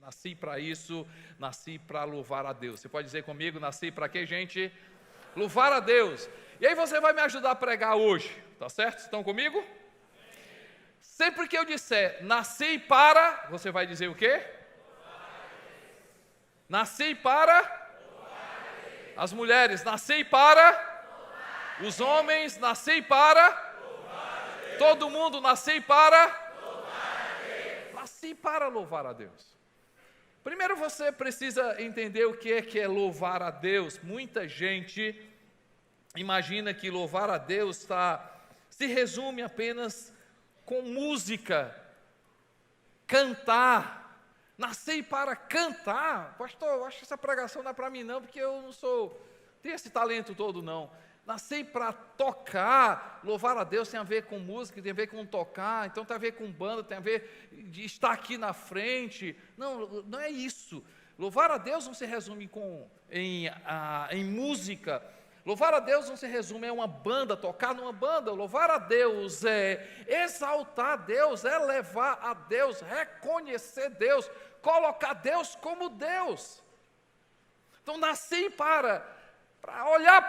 Nasci para isso, nasci para louvar a Deus. Você pode dizer comigo, nasci para quê, gente? Louvar a Deus. E aí você vai me ajudar a pregar hoje, tá certo? Estão comigo? Sempre que eu disser, nasci para, você vai dizer o quê? Nasci para as mulheres, nasci para os homens, nasci para todo mundo, nasci para louvar a Deus. Primeiro você precisa entender o que é louvar a Deus. Muita gente imagina que louvar a Deus se resume apenas com música, cantar. Nasci para cantar. Pastor, eu acho que essa pregação não é para mim não, porque eu não tenho esse talento todo não. Nasci para tocar. Louvar a Deus tem a ver com música, tem a ver com tocar, então tem a ver com banda, tem a ver de estar aqui na frente. Não é isso. Louvar a Deus não se resume em música. Louvar a Deus não se resume em uma banda, tocar numa banda. Louvar a Deus é exaltar a Deus, é levar a Deus, reconhecer Deus, colocar Deus como Deus. Então nasci para olhar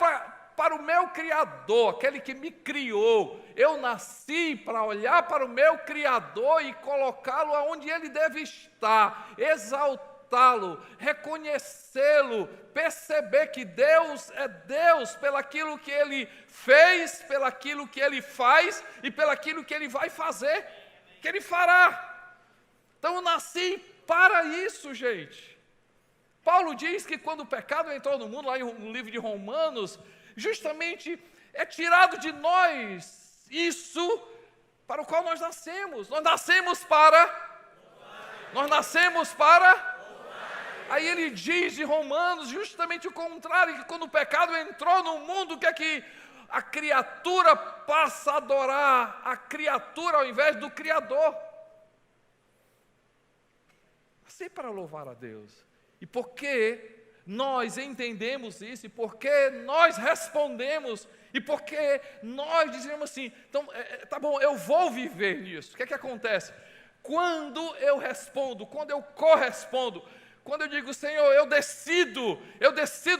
para o meu Criador, aquele que me criou. Eu nasci para olhar para o meu Criador e colocá-lo aonde ele deve estar, exaltá-lo, reconhecê-lo, perceber que Deus é Deus pelaquilo que ele fez, pelaquilo que ele faz e pelaquilo que ele vai fazer, que ele fará. Então eu nasci para isso, gente. Paulo diz que quando o pecado entrou no mundo, lá no livro de Romanos, justamente é tirado de nós isso para o qual nós nascemos. Nós nascemos para. Aí ele diz em Romanos justamente o contrário, que quando o pecado entrou no mundo, o que é que a criatura passa a adorar? A criatura ao invés do Criador. Nasci para louvar a Deus. E porque nós entendemos isso, e porque nós respondemos, e porque nós dizemos assim, então, tá bom, eu vou viver nisso. O que é que acontece? Quando eu respondo, quando eu correspondo, quando eu digo, Senhor, eu decido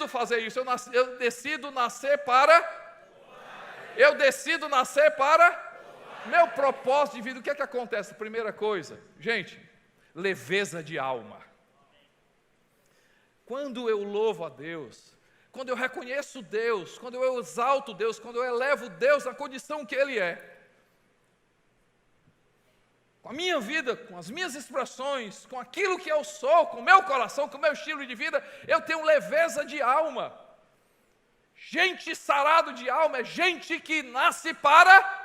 fazer isso, eu decido nascer para meu propósito de vida. O que é que acontece? Primeira coisa, gente, leveza de alma. Quando eu louvo a Deus, quando eu reconheço Deus, quando eu exalto Deus, quando eu elevo Deus na condição que Ele é, com a minha vida, com as minhas expressões, com aquilo que eu sou, com o meu coração, com o meu estilo de vida, eu tenho leveza de alma. Gente sarado de alma é gente que nasce para.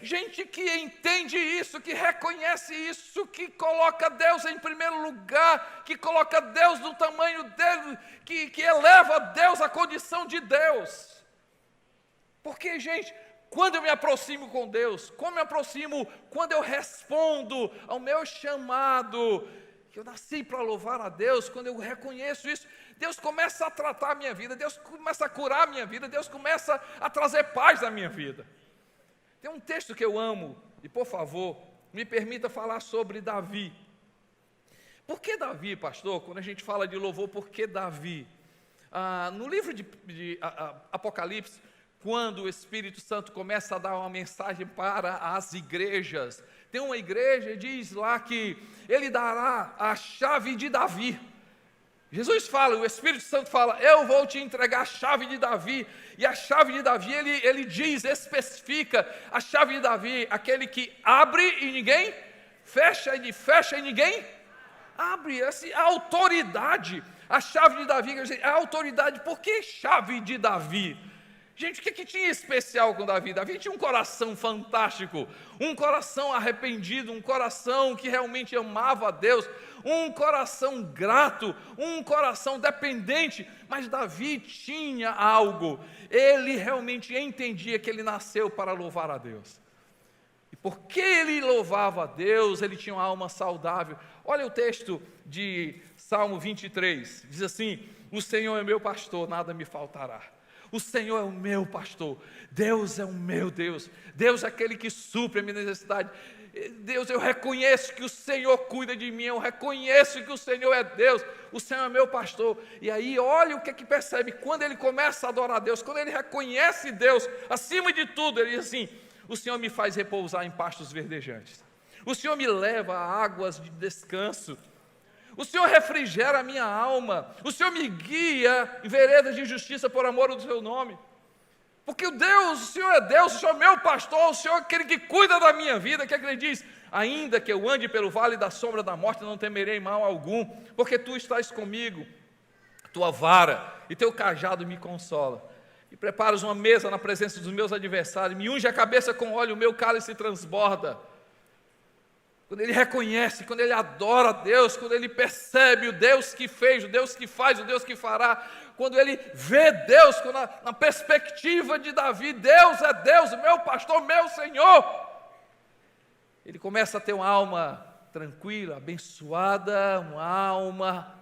Gente que entende isso, que reconhece isso, que coloca Deus em primeiro lugar, que coloca Deus no tamanho dele, que eleva Deus à condição de Deus. Porque, gente, quando eu me aproximo com Deus, quando eu respondo ao meu chamado, que eu nasci para louvar a Deus, quando eu reconheço isso, Deus começa a tratar a minha vida, Deus começa a curar a minha vida, Deus começa a trazer paz na minha vida. Tem um texto que eu amo, e por favor, me permita falar sobre Davi. Por que Davi, pastor? Quando a gente fala de louvor, por que Davi? No livro de Apocalipse, quando o Espírito Santo começa a dar uma mensagem para as igrejas, tem uma igreja, diz lá que ele dará a chave de Davi. Jesus fala, o Espírito Santo fala, eu vou te entregar a chave de Davi. E a chave de Davi, ele diz, especifica, a chave de Davi, aquele que abre e ninguém fecha, e fecha e ninguém abre. Essa é a autoridade. A chave de Davi, quer dizer, a autoridade. Por que chave de Davi? Gente, o que tinha especial com Davi? Davi tinha um coração fantástico, um coração arrependido, um coração que realmente amava a Deus, um coração grato, um coração dependente, mas Davi tinha algo, ele realmente entendia que ele nasceu para louvar a Deus. E porque ele louvava a Deus, ele tinha uma alma saudável. Olha o texto de Salmo 23, diz assim, o Senhor é meu pastor, nada me faltará. O Senhor é o meu pastor, Deus é o meu Deus, Deus é aquele que supre a minha necessidade. Deus, eu reconheço que o Senhor cuida de mim, eu reconheço que o Senhor é Deus, o Senhor é meu pastor. E aí olha o que percebe, quando ele começa a adorar a Deus, quando ele reconhece Deus, acima de tudo, ele diz assim: o Senhor me faz repousar em pastos verdejantes, o Senhor me leva a águas de descanso, o Senhor refrigera a minha alma, o Senhor me guia em veredas de justiça por amor do seu nome. Porque o Senhor é Deus, o Senhor é meu pastor, o Senhor é aquele que cuida da minha vida. Que ele diz: ainda que eu ande pelo vale da sombra da morte, não temerei mal algum, porque tu estás comigo, tua vara e teu cajado me consola. E preparas uma mesa na presença dos meus adversários, me unge a cabeça com óleo, o meu cálice transborda. Quando ele reconhece, quando ele adora a Deus, quando ele percebe o Deus que fez, o Deus que faz, o Deus que fará, quando ele vê Deus na perspectiva de Davi, Deus é Deus, meu pastor, meu Senhor, ele começa a ter uma alma tranquila, abençoada, uma alma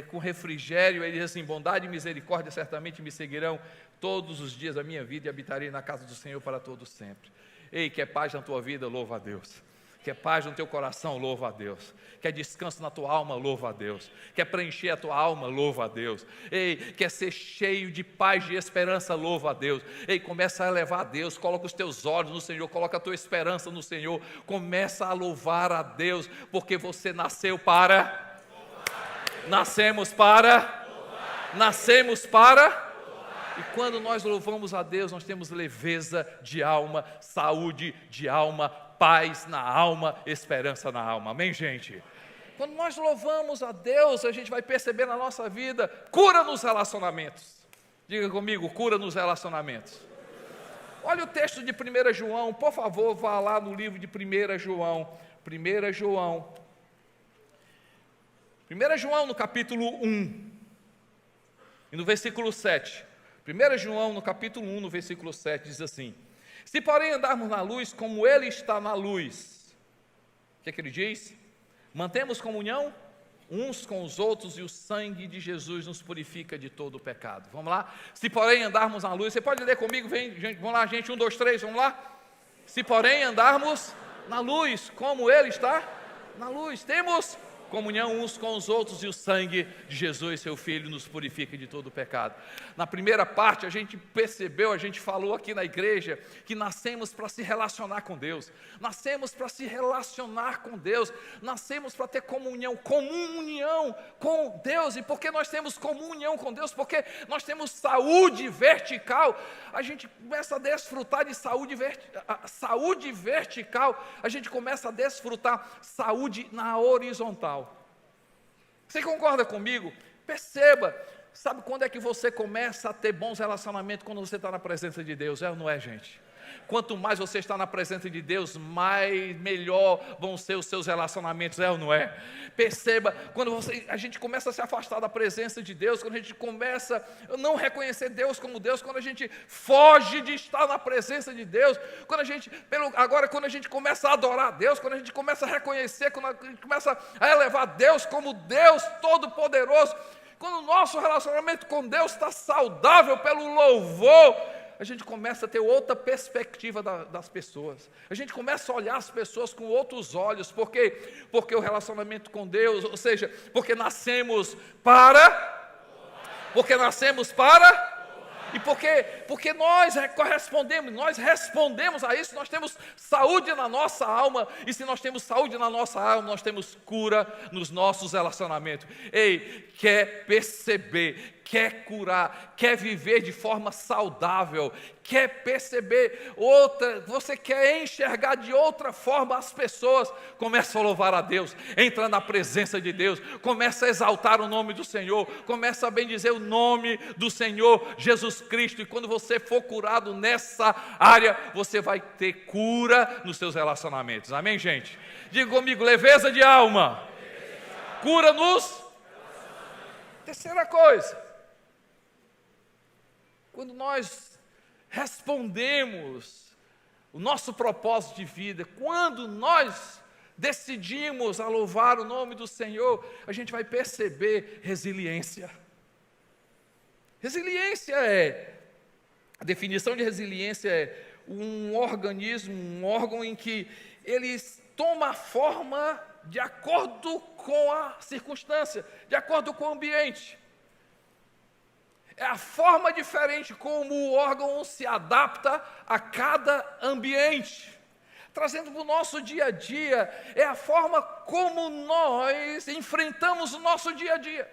com refrigério. Ele diz assim: bondade e misericórdia certamente me seguirão todos os dias da minha vida, e habitarei na casa do Senhor para todo sempre. Ei, quer paz na tua vida? Louva a Deus. Quer paz no teu coração? Louva a Deus. Quer descanso na tua alma? Louva a Deus. Quer preencher a tua alma? Louva a Deus. Ei, quer ser cheio de paz, de esperança? Louva a Deus. Ei, começa a elevar a Deus, coloca os teus olhos no Senhor, coloca a tua esperança no Senhor, começa a louvar a Deus, porque você nascemos para, e quando nós louvamos a Deus, nós temos leveza de alma, saúde de alma, paz na alma, esperança na alma. Amém, gente? Quando nós louvamos a Deus, a gente vai perceber na nossa vida cura nos relacionamentos. Diga comigo: cura nos relacionamentos. Olha o texto de 1 João, por favor, vá lá no livro de 1 João. 1 João no capítulo 1 e no versículo 7. 1 João no capítulo 1, no versículo 7, diz assim: se porém andarmos na luz, como Ele está na luz, o que é que ele diz? Mantemos comunhão uns com os outros, e o sangue de Jesus nos purifica de todo o pecado. Vamos lá? Se porém andarmos na luz, você pode ler comigo? Vem, gente, vamos lá, gente, 1, 2, 3, vamos lá? Se porém andarmos na luz, como Ele está na luz, temos comunhão uns com os outros, e o sangue de Jesus, seu Filho, nos purifica de todo o pecado. Na primeira parte, a gente percebeu, a gente falou aqui na igreja, que nascemos para se relacionar com Deus, nascemos para se relacionar com Deus, nascemos para ter comunhão com Deus. E porque nós temos comunhão com Deus, porque nós temos saúde vertical, a gente começa a desfrutar de saúde vertical, a gente começa a desfrutar saúde na horizontal. Você concorda comigo? Perceba, sabe quando é que você começa a ter bons relacionamentos? Quando você está na presença de Deus, é ou não é, gente? Quanto mais você está na presença de Deus, melhor vão ser os seus relacionamentos, é ou não é? Perceba, quando a gente começa a se afastar da presença de Deus, quando a gente começa a não reconhecer Deus como Deus, quando a gente foge de estar na presença de Deus, quando a gente começa a adorar a Deus, quando a gente começa a reconhecer, quando a gente começa a elevar Deus como Deus Todo-Poderoso, quando o nosso relacionamento com Deus está saudável pelo louvor, a gente começa a ter outra perspectiva das pessoas, a gente começa a olhar as pessoas com outros olhos. Por quê? Porque o relacionamento com Deus, ou seja, porque nascemos para, e porque nós respondemos a isso, nós temos saúde na nossa alma, e se nós temos saúde na nossa alma, nós temos cura nos nossos relacionamentos. Ei, quer perceber, quer curar, quer viver de forma saudável, quer perceber você quer enxergar de outra forma as pessoas, começa a louvar a Deus, entra na presença de Deus, começa a exaltar o nome do Senhor, começa a bendizer o nome do Senhor Jesus Cristo, e quando você for curado nessa área, você vai ter cura nos seus relacionamentos. Amém, gente? Diga comigo: leveza de alma, cura nos. Terceira coisa, quando nós respondemos o nosso propósito de vida, quando nós decidimos a louvar o nome do Senhor, a gente vai perceber resiliência. Resiliência a definição de resiliência é um organismo, um órgão em que ele toma a forma de acordo com a circunstância, de acordo com o ambiente. É a forma diferente como o órgão se adapta a cada ambiente. Trazendo para o nosso dia a dia, é a forma como nós enfrentamos o nosso dia a dia.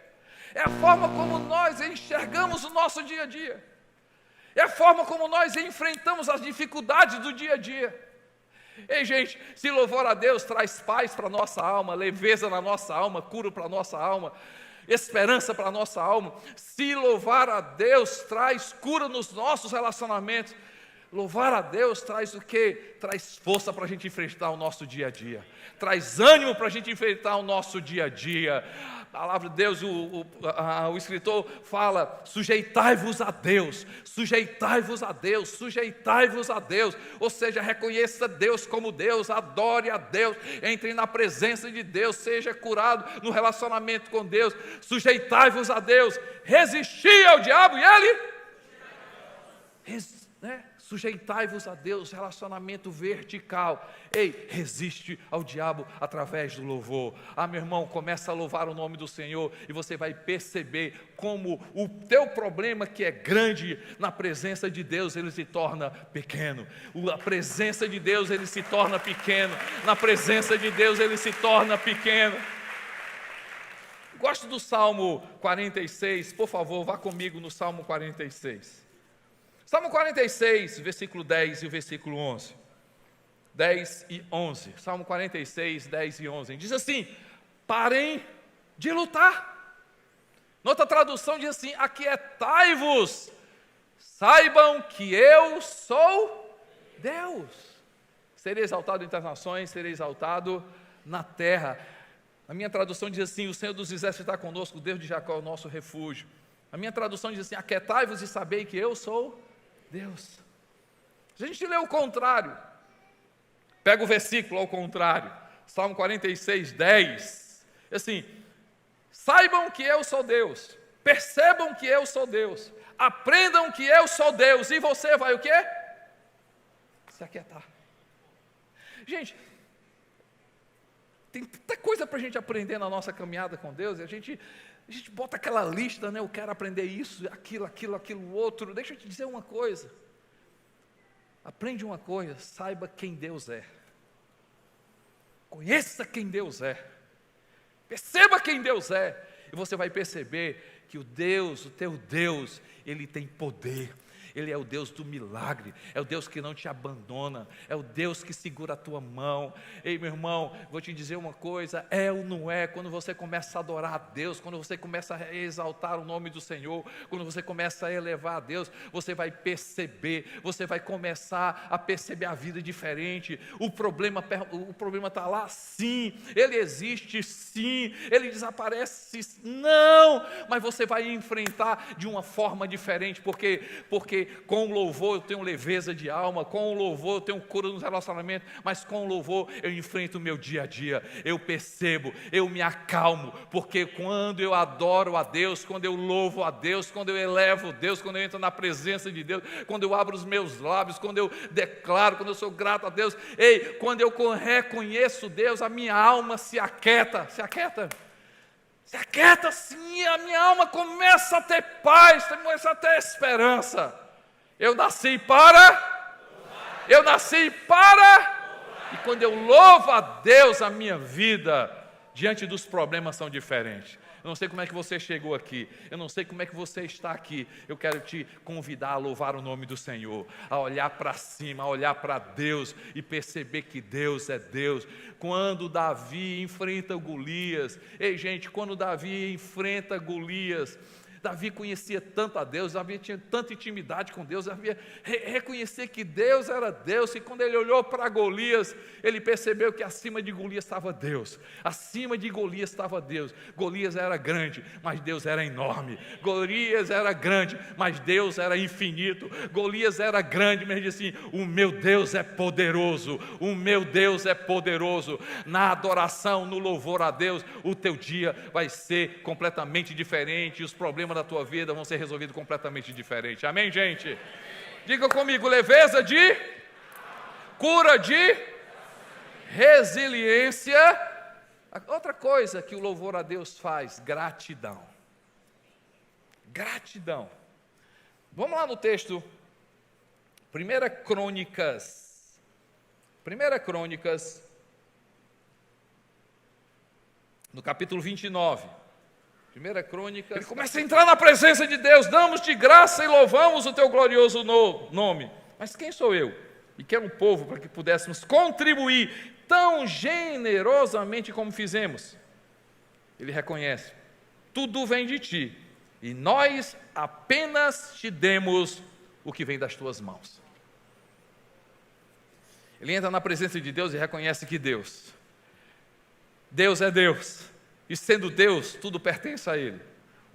É a forma como nós enxergamos o nosso dia a dia. É a forma como nós enfrentamos as dificuldades do dia a dia. Ei, gente, se louvor a Deus traz paz para a nossa alma, leveza na nossa alma, cura para a nossa alma, esperança para a nossa alma. Se louvar a Deus traz cura nos nossos relacionamentos, louvar a Deus traz o quê? Traz força para a gente enfrentar o nosso dia a dia, traz ânimo para a gente enfrentar o nosso dia a dia. A palavra de Deus, o escritor fala: sujeitai-vos a Deus, sujeitai-vos a Deus, sujeitai-vos a Deus. Ou seja, reconheça Deus como Deus, adore a Deus, entre na presença de Deus, seja curado no relacionamento com Deus. Sujeitai-vos a Deus, resisti ao diabo e ele... Sujeitai-vos a Deus, relacionamento vertical. Ei, resiste ao diabo através do louvor. Meu irmão, começa a louvar o nome do Senhor e você vai perceber como o teu problema, que é grande, na presença de Deus ele se torna pequeno. A presença de Deus ele se torna pequeno. Na presença de Deus ele se torna pequeno. Gosto do Salmo 46, por favor, vá comigo no Salmo 46. Salmo 46, versículo 10 e o versículo 11. 10 e 11. Salmo 46, 10 e 11. Diz assim: parem de lutar. Noutra tradução diz assim: aquietai-vos, saibam que eu sou Deus. Serei exaltado entre as nações, serei exaltado na terra. A minha tradução diz assim: o Senhor dos exércitos está conosco, o Deus de Jacó é o nosso refúgio. A minha tradução diz assim: aquietai-vos e sabei que eu sou Deus. Se a gente lê o contrário, pega o versículo ao contrário, Salmo 46, 10, assim: saibam que eu sou Deus, percebam que eu sou Deus, aprendam que eu sou Deus, e você vai o quê? Se aquietar. Gente, tem tanta coisa para a gente aprender na nossa caminhada com Deus, e a gente bota aquela lista, né? Eu quero aprender isso, aquilo, outro. Deixa eu te dizer uma coisa. Aprende uma coisa, saiba quem Deus é. Conheça quem Deus é. Perceba quem Deus é. E você vai perceber que o teu Deus, Ele tem poder. Ele é o Deus do milagre, é o Deus que não te abandona, é o Deus que segura a tua mão. Ei, meu irmão, vou te dizer uma coisa: é ou não é, quando você começa a adorar a Deus, quando você começa a exaltar o nome do Senhor, quando você começa a elevar a Deus, você vai perceber, você vai começar a perceber a vida diferente. O problema está lá, sim, ele existe, sim, ele desaparece, não, mas você vai enfrentar de uma forma diferente, porque com o louvor eu tenho leveza de alma, com o louvor eu tenho cura nos relacionamentos, mas com o louvor eu enfrento o meu dia a dia, eu percebo, eu me acalmo, porque quando eu adoro a Deus, quando eu louvo a Deus, quando eu elevo Deus, quando eu entro na presença de Deus, quando eu abro os meus lábios, quando eu declaro, quando eu sou grato a Deus, quando eu reconheço Deus, a minha alma se aquieta sim, a minha alma começa a ter paz, começa a ter esperança. Eu nasci para, e quando eu louvo a Deus, a minha vida, diante dos problemas são diferentes. Eu não sei como é que você chegou aqui, eu não sei como é que você está aqui. Eu quero te convidar a louvar o nome do Senhor, a olhar para cima, a olhar para Deus e perceber que Deus é Deus. Quando Davi enfrenta Golias, quando Davi enfrenta Golias, Davi conhecia tanto a Deus, Davi tinha tanta intimidade com Deus, Davi reconhecia que Deus era Deus, e quando ele olhou para Golias, ele percebeu que acima de Golias estava Deus, acima de Golias estava Deus. Golias era grande, mas Deus era enorme. Golias era grande, mas Deus era infinito. Golias era grande, mas disse assim: o meu Deus é poderoso, o meu Deus é poderoso. Na adoração, no louvor a Deus, o teu dia vai ser completamente diferente, os problemas problemas da tua vida vão ser resolvidos completamente diferente. Amém, gente? Diga comigo, leveza de cura de resiliência. Outra coisa que o louvor a Deus faz, gratidão. Gratidão. Vamos lá no texto, 1 Crônicas, no capítulo 29, 1 Crônicas, ele começa a entrar na presença de Deus, damos-te graça e louvamos o teu glorioso nome. Mas quem sou eu? E quer um povo para que pudéssemos contribuir tão generosamente como fizemos. Ele reconhece, tudo vem de ti, e nós apenas te demos o que vem das tuas mãos. Ele entra na presença de Deus e reconhece que Deus é Deus, e sendo Deus, tudo pertence a Ele.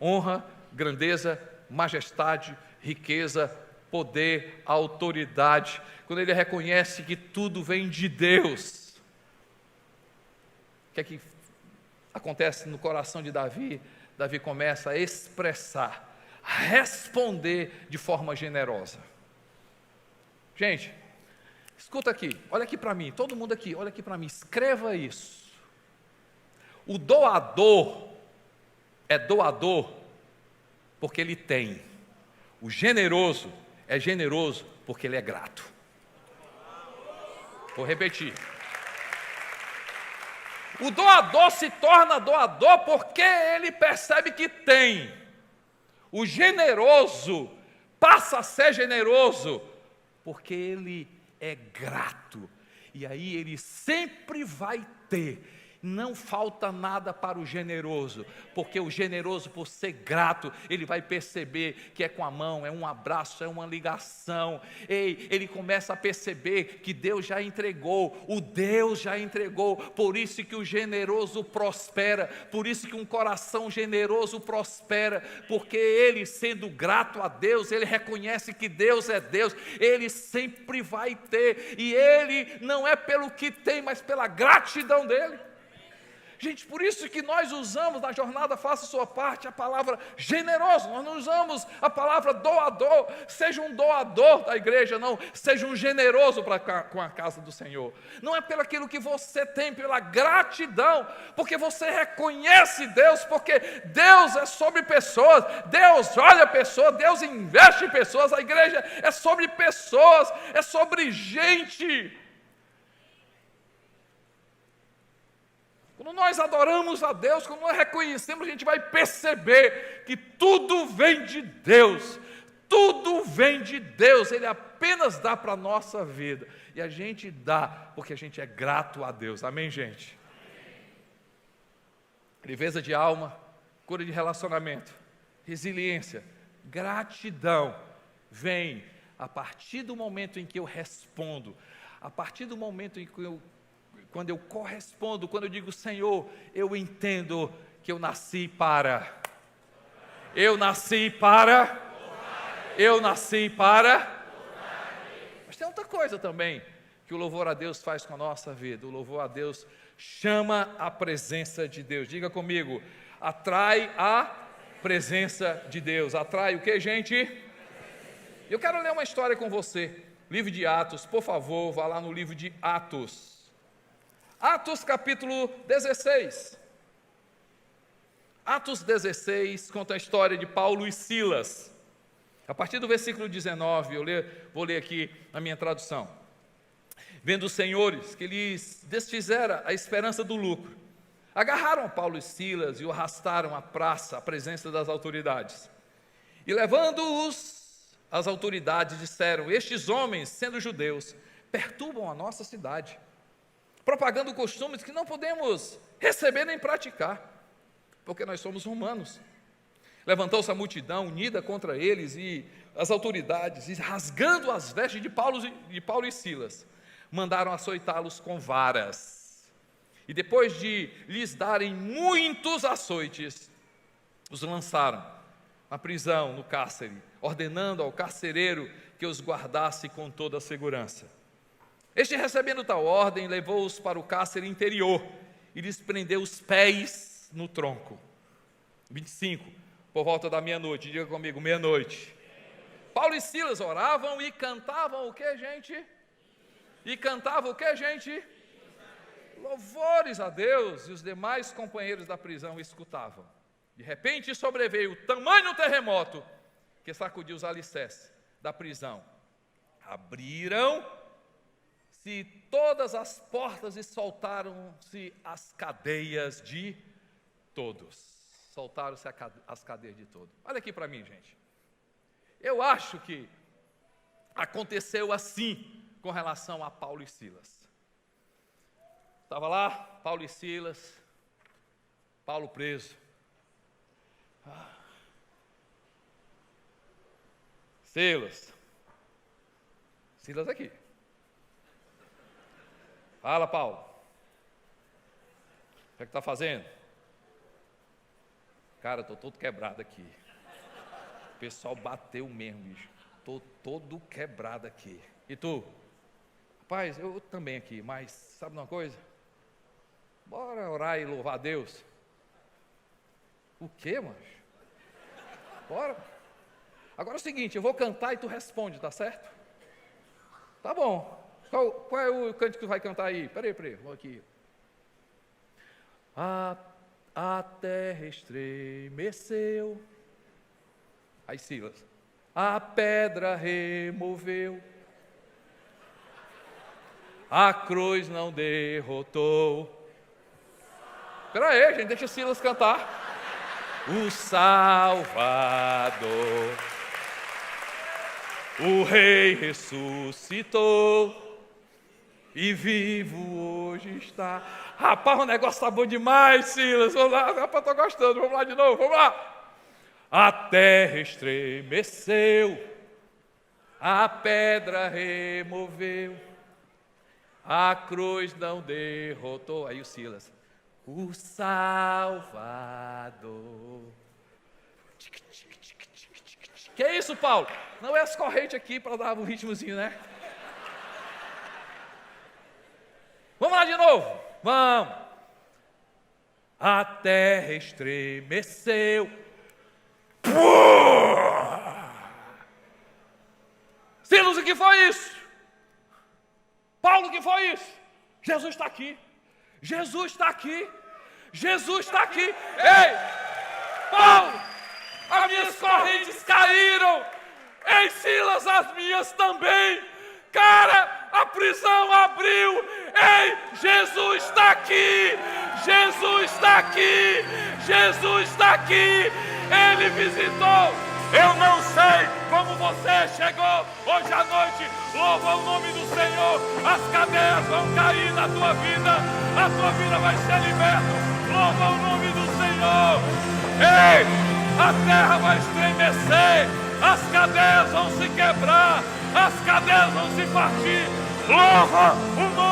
Honra, grandeza, majestade, riqueza, poder, autoridade. Quando ele reconhece que tudo vem de Deus, o que é que acontece no coração de Davi? Davi começa a expressar, a responder de forma generosa. Gente, escuta aqui, olha aqui para mim, todo mundo aqui, olha aqui para mim, escreva isso. O doador é doador porque ele tem. O generoso é generoso porque ele é grato. Vou repetir. O doador se torna doador porque ele percebe que tem. O generoso passa a ser generoso porque ele é grato. E aí ele sempre vai ter. Não falta nada para o generoso, porque o generoso, por ser grato, ele vai perceber que é com a mão, é um abraço, é uma ligação. Ele começa a perceber que Deus já entregou, o Deus já entregou. Por isso que o generoso prospera, por isso que um coração generoso prospera, porque ele, sendo grato a Deus, ele reconhece que Deus é Deus, ele sempre vai ter, e ele não é pelo que tem, mas pela gratidão dele. Gente, por isso que nós usamos na jornada Faça a Sua Parte a palavra generoso, nós não usamos a palavra doador. Seja um doador da igreja, não, seja um generoso com a casa do Senhor. Não é pelo aquilo que você tem, pela gratidão, porque você reconhece Deus, porque Deus é sobre pessoas, Deus olha pessoas, Deus investe em pessoas, a igreja é sobre pessoas, é sobre gente. Quando nós adoramos a Deus, quando nós reconhecemos, a gente vai perceber que tudo vem de Deus, tudo vem de Deus, Ele apenas dá para a nossa vida, e a gente dá porque a gente é grato a Deus, amém, gente? Leveza de alma, cura de relacionamento, resiliência, gratidão, vem a partir do momento em que eu respondo, a partir do momento em que quando eu correspondo, quando eu digo, Senhor, eu entendo que eu nasci para. Mas tem outra coisa também, que o louvor a Deus faz com a nossa vida. O louvor a Deus chama a presença de Deus. Diga comigo, atrai a presença de Deus. Atrai o que, gente? Eu quero ler uma história com você. Livro de Atos, por favor, vá lá no livro de Atos. Atos capítulo 16. Atos 16 conta a história de Paulo e Silas. A partir do versículo 19, vou ler aqui na minha tradução. Vendo os senhores que lhes desfizera a esperança do lucro, agarraram Paulo e Silas e o arrastaram à praça, à presença das autoridades. E levando-os, as autoridades disseram: estes homens, sendo judeus, perturbam a nossa cidade, propagando costumes que não podemos receber nem praticar, porque nós somos romanos. Levantou-se a multidão unida contra eles e as autoridades, e rasgando as vestes de Paulo e Silas, mandaram açoitá-los com varas. E depois de lhes darem muitos açoites, os lançaram na prisão, no cárcere, ordenando ao carcereiro que os guardasse com toda a segurança. Este, recebendo tal ordem, levou-os para o cárcere interior e lhes prendeu os pés no tronco. 25. por volta da meia-noite. Diga comigo, meia-noite. Paulo e Silas oravam e cantavam o que, gente? E cantavam o que, gente? Louvores a Deus. E os demais companheiros da prisão escutavam. De repente sobreveio o tamanho terremoto que sacudiu os alicerces da prisão. Abriram-se todas as portas e soltaram-se as cadeias de todos. Soltaram-se as cadeias de todos. Olha aqui para mim, gente. Eu acho que aconteceu assim com relação a Paulo e Silas. Estava lá, Paulo e Silas, Paulo preso. Silas aqui. Fala, Paulo. O que é que está fazendo? Cara, estou todo quebrado aqui. O pessoal bateu mesmo, bicho. Estou todo quebrado aqui. E tu? Rapaz, eu também aqui, mas sabe uma coisa? Bora orar e louvar a Deus. O quê, mancho? Bora. Agora é o seguinte, eu vou cantar e tu responde, tá certo? Tá bom. Qual é o canto que tu vai cantar aí? Peraí, vou aqui. A terra estremeceu. Aí Silas. A pedra removeu. A cruz não derrotou. Peraí, gente, deixa Silas cantar. O Salvador, o Rei ressuscitou e vivo hoje está. Rapaz, o negócio está bom demais, Silas. Vamos lá, rapaz, estou gostando. Vamos lá de novo, vamos lá. A terra estremeceu, a pedra removeu, a cruz não derrotou. Aí o Silas. O Salvador. Que é isso, Paulo? Não é as correntes aqui para dar um ritmozinho, né? Vamos lá de novo. Vamos. A terra estremeceu. Silas, o que foi isso? Paulo, o que foi isso? Jesus está aqui. Jesus está aqui. Jesus está aqui. Ei, Paulo, as minhas correntes caíram. Ei, Silas, as minhas também. Cara, a prisão abriu. Ei, Jesus está aqui. Jesus está aqui. Jesus está aqui. Ele visitou. Eu não sei como você chegou hoje à noite. Louva o nome do Senhor. As cadeias vão cair na tua vida. A tua vida vai ser liberta. Louva o nome do Senhor. Ei, a terra vai estremecer. As cadeias vão se quebrar. As cadeias vão se partir. Louva o nome